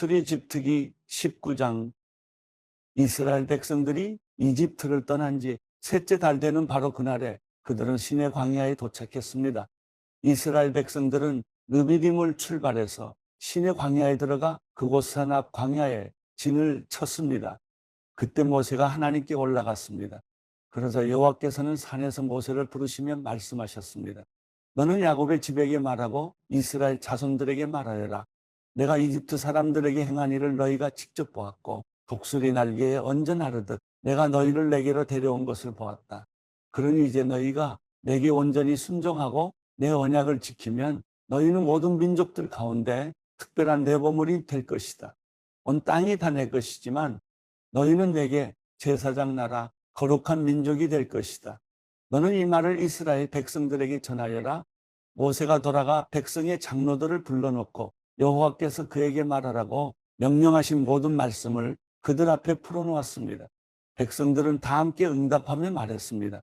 출애굽기 19장. 이스라엘 백성들이 이집트를 떠난 지 셋째 달 되는 바로 그날에 그들은 시내 광야에 도착했습니다. 이스라엘 백성들은 르비딤을 출발해서 시내 광야에 들어가 그곳 산 앞 광야에 진을 쳤습니다. 그때 모세가 하나님께 올라갔습니다. 그러자 여호와께서는 산에서 모세를 부르시며 말씀하셨습니다. 너는 야곱의 집에게 말하고 이스라엘 자손들에게 말하여라. 내가 이집트 사람들에게 행한 일을 너희가 직접 보았고 독수리 날개에 얹어 나르듯 내가 너희를 내게로 데려온 것을 보았다. 그러니 이제 너희가 내게 온전히 순종하고 내 언약을 지키면 너희는 모든 민족들 가운데 특별한 내 보물이 될 것이다. 온 땅이 다 내 것이지만 너희는 내게 제사장 나라 거룩한 민족이 될 것이다. 너는 이 말을 이스라엘 백성들에게 전하여라. 모세가 돌아가 백성의 장로들을 불러놓고 여호와께서 그에게 말하라고 명령하신 모든 말씀을 그들 앞에 풀어놓았습니다. 백성들은 다 함께 응답하며 말했습니다.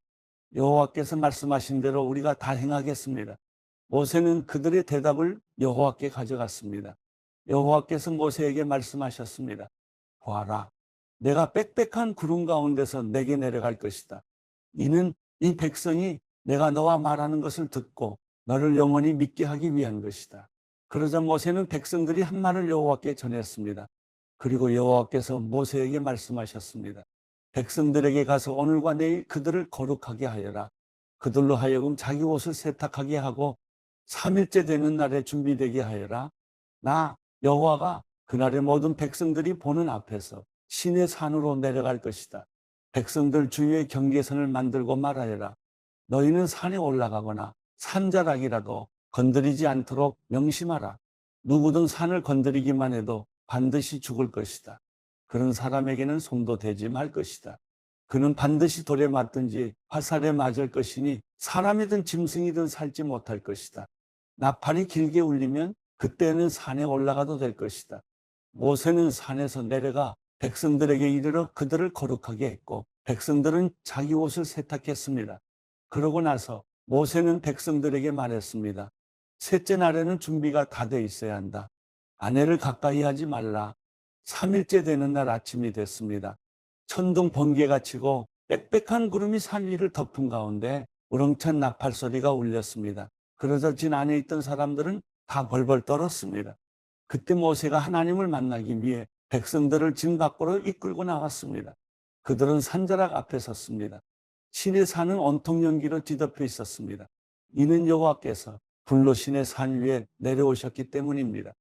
여호와께서 말씀하신 대로 우리가 다 행하겠습니다. 모세는 그들의 대답을 여호와께 가져갔습니다. 여호와께서 모세에게 말씀하셨습니다. 보아라, 내가 빽빽한 구름 가운데서 내게 내려갈 것이다. 이는 이 백성이 내가 너와 말하는 것을 듣고 너를 영원히 믿게 하기 위한 것이다. 그러자 모세는 백성들이 한 말을 여호와께 전했습니다. 그리고 여호와께서 모세에게 말씀하셨습니다. 백성들에게 가서 오늘과 내일 그들을 거룩하게 하여라. 그들로 하여금 자기 옷을 세탁하게 하고 3일째 되는 날에 준비되게 하여라. 나 여호와가 그날의 모든 백성들이 보는 앞에서 시내 산으로 내려갈 것이다. 백성들 주위에 경계선을 만들고 말하여라. 너희는 산에 올라가거나 산자락이라도 건드리지 않도록 명심하라. 누구든 산을 건드리기만 해도 반드시 죽을 것이다. 그런 사람에게는 손도 대지 말 것이다. 그는 반드시 돌에 맞든지 화살에 맞을 것이니 사람이든 짐승이든 살지 못할 것이다. 나팔이 길게 울리면 그때는 산에 올라가도 될 것이다. 모세는 산에서 내려가 백성들에게 이르러 그들을 거룩하게 했고 백성들은 자기 옷을 세탁했습니다. 그러고 나서 모세는 백성들에게 말했습니다. 셋째 날에는 준비가 다 돼 있어야 한다. 아내를 가까이 하지 말라. 3일째 되는 날 아침이 됐습니다. 천둥 번개가 치고 빽빽한 구름이 산 위를 덮은 가운데 우렁찬 나팔 소리가 울렸습니다. 그러자 진 안에 있던 사람들은 다 벌벌 떨었습니다. 그때 모세가 하나님을 만나기 위해 백성들을 진 밖으로 이끌고 나왔습니다. 그들은 산자락 앞에 섰습니다. 시내 산은 온통 연기로 뒤덮여 있었습니다. 이는 여호와께서 불로 시내 산 위에 내려오셨기 때문입니다.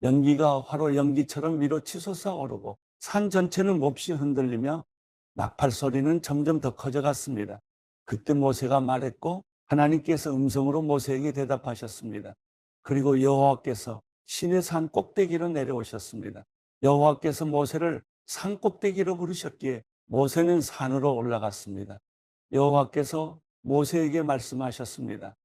연기가 화로 연기처럼 위로 치솟아 오르고 산 전체는 몹시 흔들리며 나팔 소리는 점점 더 커져갔습니다. 그때 모세가 말했고 하나님께서 음성으로 모세에게 대답하셨습니다. 그리고 여호와께서 시내 산 꼭대기로 내려오셨습니다. 여호와께서 모세를 산 꼭대기로 부르셨기에 모세는 산으로 올라갔습니다. 여호와께서 모세에게 말씀하셨습니다.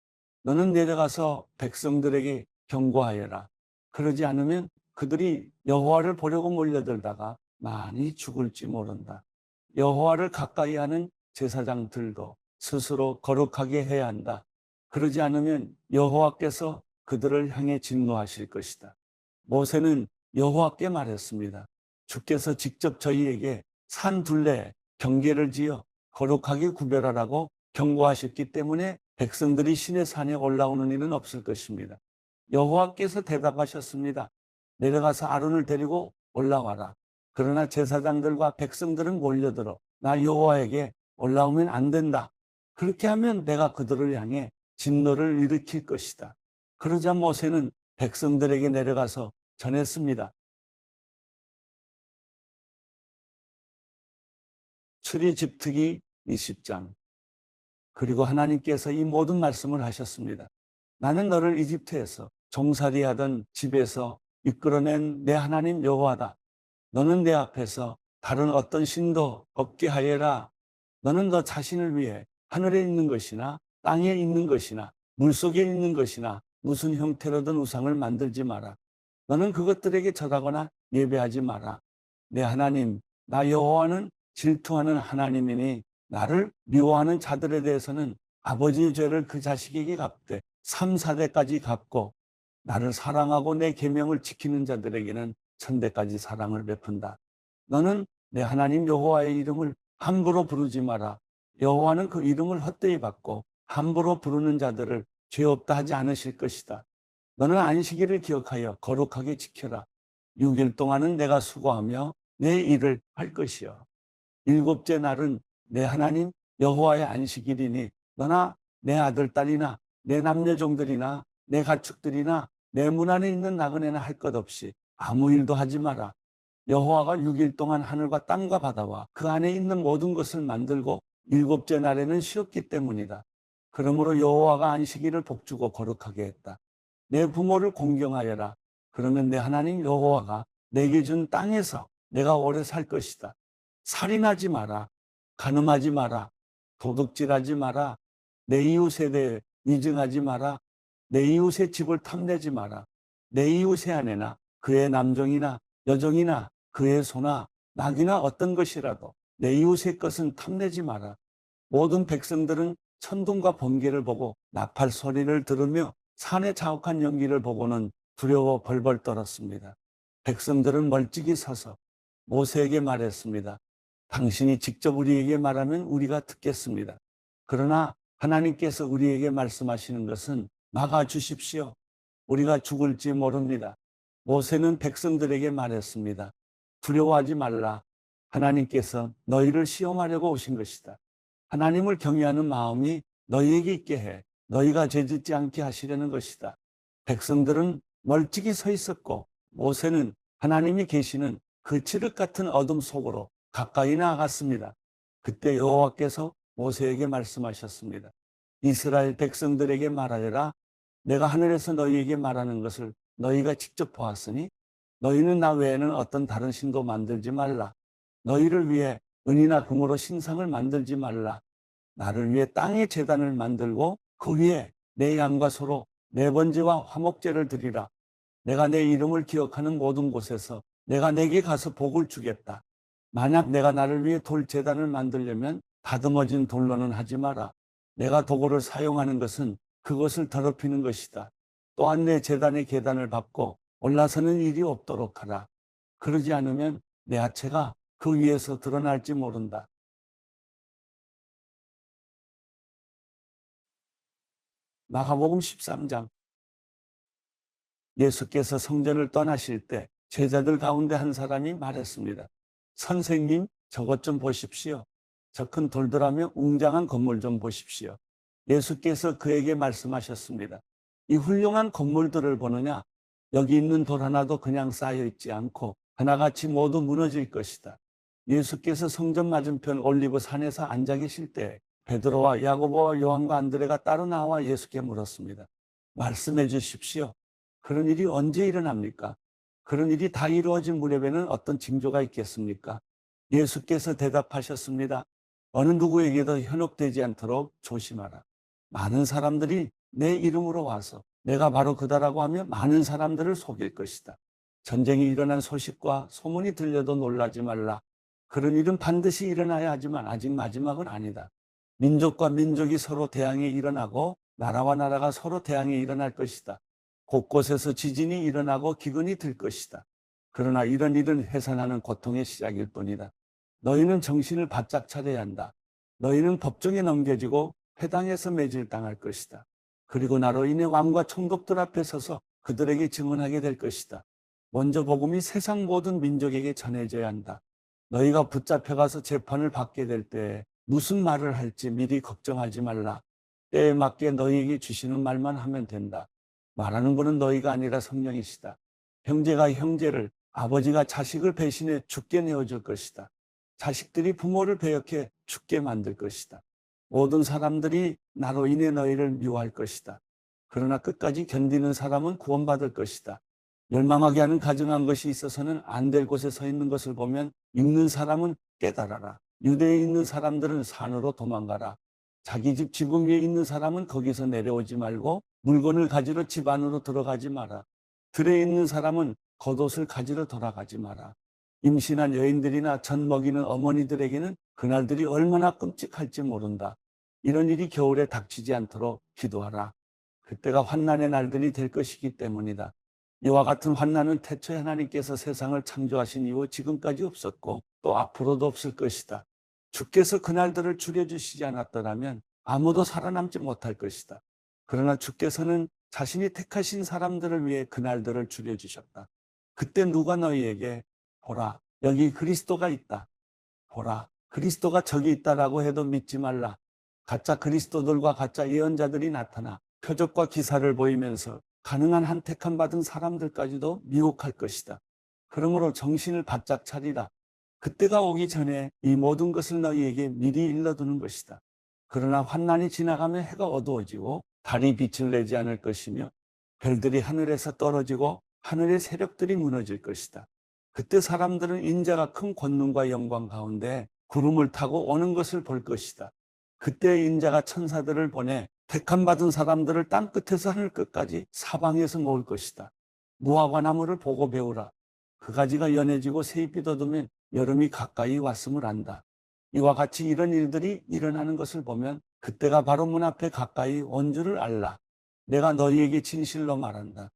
너는 내려가서 백성들에게 경고하여라. 그러지 않으면 그들이 여호와를 보려고 몰려들다가 많이 죽을지 모른다. 여호와를 가까이 하는 제사장들도 스스로 거룩하게 해야 한다. 그러지 않으면 여호와께서 그들을 향해 진노하실 것이다. 모세는 여호와께 말했습니다. 주께서 직접 저희에게 산 둘레에 경계를 지어 거룩하게 구별하라고 경고하셨기 때문에 백성들이 시내 산에 올라오는 일은 없을 것입니다. 여호와께서 대답하셨습니다. 내려가서 아론을 데리고 올라와라. 그러나 제사장들과 백성들은 몰려들어 나 여호와에게 올라오면 안 된다. 그렇게 하면 내가 그들을 향해 진노를 일으킬 것이다. 그러자 모세는 백성들에게 내려가서 전했습니다. 출애굽기 20장. 그리고 하나님께서 이 모든 말씀을 하셨습니다. 나는 너를 이집트에서 종살이하던 집에서 이끌어낸 내 하나님 여호와다. 너는 내 앞에서 다른 어떤 신도 없게 하여라. 너는 너 자신을 위해 하늘에 있는 것이나 땅에 있는 것이나 물속에 있는 것이나 무슨 형태로든 우상을 만들지 마라. 너는 그것들에게 절하거나 예배하지 마라. 내 하나님 나 여호와는 질투하는 하나님이니 나를 미워하는 자들에 대해서는 아버지의 죄를 그 자식에게 갚되 3, 4대까지 갚고 나를 사랑하고 내 계명을 지키는 자들에게는 천대까지 사랑을 베푼다. 너는 내 하나님 여호와의 이름을 함부로 부르지 마라. 여호와는 그 이름을 헛되이 받고 함부로 부르는 자들을 죄 없다 하지 않으실 것이다. 너는 안식일을 기억하여 거룩하게 지켜라. 6일 동안은 내가 수고하며 내 일을 할 것이요. 일곱째 날은 내 하나님 여호와의 안식일이니 너나 내 아들 딸이나 내 남녀 종들이나 내 가축들이나 내 문 안에 있는 나그네나 할 것 없이 아무 일도 하지 마라. 여호와가 6일 동안 하늘과 땅과 바다와 그 안에 있는 모든 것을 만들고 일곱째 날에는 쉬었기 때문이다. 그러므로 여호와가 안식일을 복주고 거룩하게 했다. 내 부모를 공경하여라. 그러면 내 하나님 여호와가 내게 준 땅에서 내가 오래 살 것이다. 살인하지 마라. 간음하지 마라. 도둑질하지 마라. 내 이웃에 대해 위증하지 마라. 내 이웃의 집을 탐내지 마라. 내 이웃의 아내나 그의 남종이나 여종이나 그의 소나 낙이나 어떤 것이라도 내 이웃의 것은 탐내지 마라. 모든 백성들은 천둥과 번개를 보고 나팔 소리를 들으며 산의 자욱한 연기를 보고는 두려워 벌벌 떨었습니다. 백성들은 멀찍이 서서 모세에게 말했습니다. 당신이 직접 우리에게 말하면 우리가 듣겠습니다. 그러나 하나님께서 우리에게 말씀하시는 것은 막아 주십시오. 우리가 죽을지 모릅니다. 모세는 백성들에게 말했습니다. 두려워하지 말라. 하나님께서 너희를 시험하려고 오신 것이다. 하나님을 경외하는 마음이 너희에게 있게 해 너희가 죄짓지 않게 하시려는 것이다. 백성들은 멀찍이 서 있었고 모세는 하나님이 계시는 그 칠흑 같은 어둠 속으로 가까이 나아갔습니다. 그때 여호와께서 모세에게 말씀하셨습니다. 이스라엘 백성들에게 말하여라. 내가 하늘에서 너희에게 말하는 것을 너희가 직접 보았으니 너희는 나 외에는 어떤 다른 신도 만들지 말라. 너희를 위해 은이나 금으로 신상을 만들지 말라. 나를 위해 땅의 제단을 만들고 그 위에 내 양과 소로 네 번제와 화목제를 드리라. 내가 내 이름을 기억하는 모든 곳에서 내가 내게 가서 복을 주겠다. 만약 내가 나를 위해 돌 제단을 만들려면 다듬어진 돌로는 하지 마라. 내가 도구를 사용하는 것은 그것을 더럽히는 것이다. 또한 내 제단의 계단을 밟고 올라서는 일이 없도록 하라. 그러지 않으면 내 하체가 그 위에서 드러날지 모른다. 마가복음 13장. 예수께서 성전을 떠나실 때 제자들 가운데 한 사람이 말했습니다. 선생님, 저것 좀 보십시오. 저 큰 돌들하며 웅장한 건물 좀 보십시오. 예수께서 그에게 말씀하셨습니다. 이 훌륭한 건물들을 보느냐? 여기 있는 돌 하나도 그냥 쌓여 있지 않고 하나같이 모두 무너질 것이다. 예수께서 성전 맞은편 올리브 산에서 앉아 계실 때 베드로와 야고보와 요한과 안드레가 따로 나와 예수께 물었습니다. 말씀해 주십시오. 그런 일이 언제 일어납니까? 그런 일이 다 이루어진 무렵에는 어떤 징조가 있겠습니까? 예수께서 대답하셨습니다. 어느 누구에게도 현혹되지 않도록 조심하라. 많은 사람들이 내 이름으로 와서 내가 바로 그다라고 하며 많은 사람들을 속일 것이다. 전쟁이 일어난 소식과 소문이 들려도 놀라지 말라. 그런 일은 반드시 일어나야 하지만 아직 마지막은 아니다. 민족과 민족이 서로 대항에 일어나고 나라와 나라가 서로 대항에 일어날 것이다. 곳곳에서 지진이 일어나고 기근이 들 것이다. 그러나 이런 일은 해산하는 고통의 시작일 뿐이다. 너희는 정신을 바짝 차려야 한다. 너희는 법정에 넘겨지고 회당에서 매질당할 것이다. 그리고 나로 인해 왕과 총독들 앞에 서서 그들에게 증언하게 될 것이다. 먼저 복음이 세상 모든 민족에게 전해져야 한다. 너희가 붙잡혀가서 재판을 받게 될 때 무슨 말을 할지 미리 걱정하지 말라. 때에 맞게 너희에게 주시는 말만 하면 된다. 말하는 분은 너희가 아니라 성령이시다. 형제가 형제를, 아버지가 자식을 배신해 죽게 내어줄 것이다. 자식들이 부모를 배역해 죽게 만들 것이다. 모든 사람들이 나로 인해 너희를 미워할 것이다. 그러나 끝까지 견디는 사람은 구원받을 것이다. 멸망하게 하는 가증한 것이 있어서는 안 될 곳에 서 있는 것을 보면 읽는 사람은 깨달아라. 유대에 있는 사람들은 산으로 도망가라. 자기 집 지붕 위에 있는 사람은 거기서 내려오지 말고 물건을 가지러 집 안으로 들어가지 마라. 들에 있는 사람은 겉옷을 가지러 돌아가지 마라. 임신한 여인들이나 젖 먹이는 어머니들에게는 그날들이 얼마나 끔찍할지 모른다. 이런 일이 겨울에 닥치지 않도록 기도하라. 그때가 환난의 날들이 될 것이기 때문이다. 이와 같은 환난은 태초에 하나님께서 세상을 창조하신 이후 지금까지 없었고 또 앞으로도 없을 것이다. 주께서 그날들을 줄여주시지 않았더라면 아무도 살아남지 못할 것이다. 그러나 주께서는 자신이 택하신 사람들을 위해 그날들을 줄여주셨다. 그때 누가 너희에게 보라, 여기 그리스도가 있다. 보라, 그리스도가 저기 있다라고 해도 믿지 말라. 가짜 그리스도들과 가짜 예언자들이 나타나 표적과 기사를 보이면서 가능한 한 택함 받은 사람들까지도 미혹할 것이다. 그러므로 정신을 바짝 차리라. 그때가 오기 전에 이 모든 것을 너희에게 미리 일러두는 것이다. 그러나 환난이 지나가면 해가 어두워지고 달이 빛을 내지 않을 것이며 별들이 하늘에서 떨어지고 하늘의 세력들이 무너질 것이다. 그때 사람들은 인자가 큰 권능과 영광 가운데 구름을 타고 오는 것을 볼 것이다. 그때 인자가 천사들을 보내 택함 받은 사람들을 땅 끝에서 하늘 끝까지 사방에서 모을 것이다. 무화과 나무를 보고 배우라. 그 가지가 연해지고 새잎이 돋으면 여름이 가까이 왔음을 안다. 이와 같이 이런 일들이 일어나는 것을 보면 그때가 바로 문 앞에 가까이 온 줄을 알라. 내가 너희에게 진실로 말한다.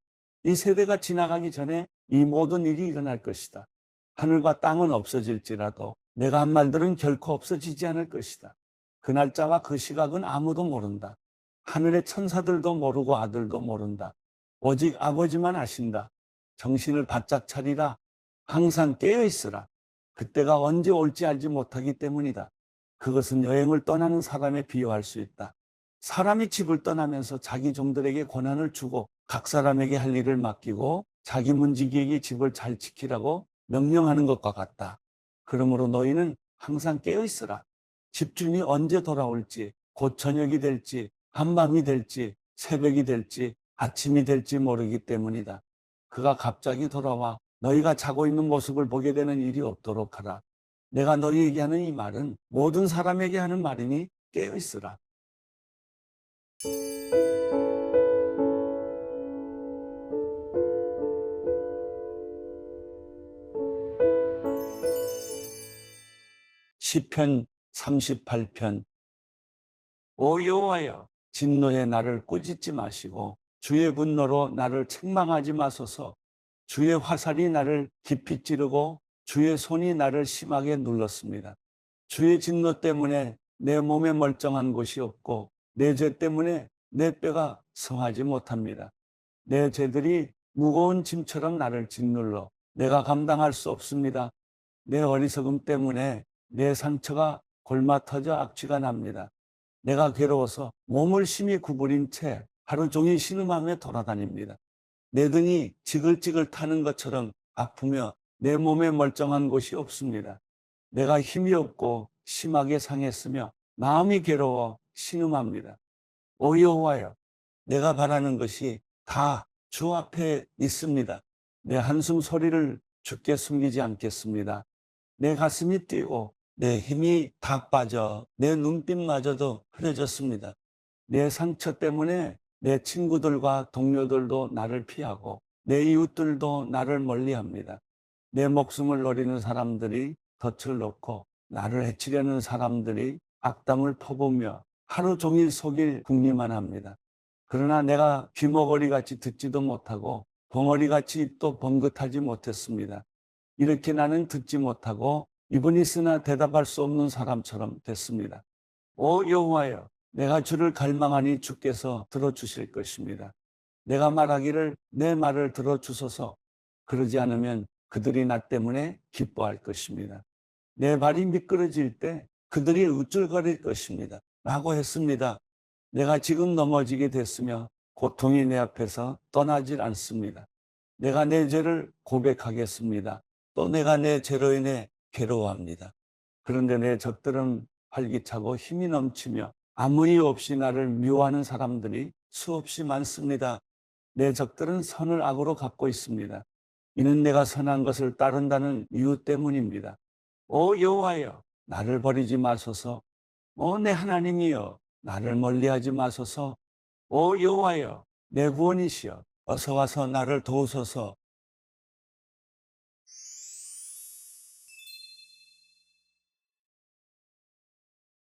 이 세대가 지나가기 전에 이 모든 일이 일어날 것이다. 하늘과 땅은 없어질지라도 내가 한 말들은 결코 없어지지 않을 것이다. 그 날짜와 그 시각은 아무도 모른다. 하늘의 천사들도 모르고 아들도 모른다. 오직 아버지만 아신다. 정신을 바짝 차리라. 항상 깨어있으라. 그때가 언제 올지 알지 못하기 때문이다. 그것은 여행을 떠나는 사람에 비유할 수 있다. 사람이 집을 떠나면서 자기 종들에게 권한을 주고 각 사람에게 할 일을 맡기고 자기 문지기에게 집을 잘 지키라고 명령하는 것과 같다. 그러므로 너희는 항상 깨어있으라. 집주인이 언제 돌아올지, 곧 저녁이 될지, 한밤이 될지, 새벽이 될지, 아침이 될지 모르기 때문이다. 그가 갑자기 돌아와 너희가 자고 있는 모습을 보게 되는 일이 없도록 하라. 내가 너희에게 하는 이 말은 모든 사람에게 하는 말이니 깨어있으라. 시편 38편. 오 여호와여, 진노에 나를 꾸짖지 마시고 주의 분노로 나를 책망하지 마소서. 주의 화살이 나를 깊이 찌르고 주의 손이 나를 심하게 눌렀습니다. 주의 진노 때문에 내 몸에 멀쩡한 곳이 없고 내 죄 때문에 내 뼈가 성하지 못합니다. 내 죄들이 무거운 짐처럼 나를 짓눌러 내가 감당할 수 없습니다. 내 어리석음 때문에 내 상처가 골마 터져 악취가 납니다. 내가 괴로워서 몸을 심히 구부린 채 하루 종일 신음하며 돌아다닙니다. 내 등이 지글지글 타는 것처럼 아프며 내 몸에 멀쩡한 곳이 없습니다. 내가 힘이 없고 심하게 상했으며 마음이 괴로워 신음합니다. 오 여호와여, 내가 바라는 것이 다 주 앞에 있습니다. 내 한숨 소리를 주께 숨기지 않겠습니다. 내 가슴이 뛰고 내 힘이 다 빠져 내 눈빛마저도 흐려졌습니다. 내 상처 때문에 내 친구들과 동료들도 나를 피하고 내 이웃들도 나를 멀리합니다. 내 목숨을 노리는 사람들이 덫을 놓고 나를 해치려는 사람들이 악담을 퍼부으며 하루 종일 속일 궁리만 합니다. 그러나 내가 귀머거리같이 듣지도 못하고 벙어리같이 또 번긋하지 못했습니다. 이렇게 나는 듣지 못하고 입은 있으나 대답할 수 없는 사람처럼 됐습니다. 오 여호와여, 내가 주를 갈망하니 주께서 들어주실 것입니다. 내가 말하기를 내 말을 들어주소서. 그러지 않으면 그들이 나 때문에 기뻐할 것입니다. 내 발이 미끄러질 때 그들이 우쭐거릴 것입니다. 라고 했습니다. 내가 지금 넘어지게 됐으며 고통이 내 앞에서 떠나질 않습니다. 내가 내 죄를 고백하겠습니다. 또 내가 내 죄로 인해 괴로워합니다. 그런데 내 적들은 활기차고 힘이 넘치며 아무 이유 없이 나를 미워하는 사람들이 수없이 많습니다. 내 적들은 선을 악으로 갚고 있습니다. 이는 내가 선한 것을 따른다는 이유 때문입니다. 오 여호와여, 나를 버리지 마소서. 오 내 하나님이여, 나를 멀리하지 마소서. 오 여호와여, 내 구원이시여, 어서 와서 나를 도우소서.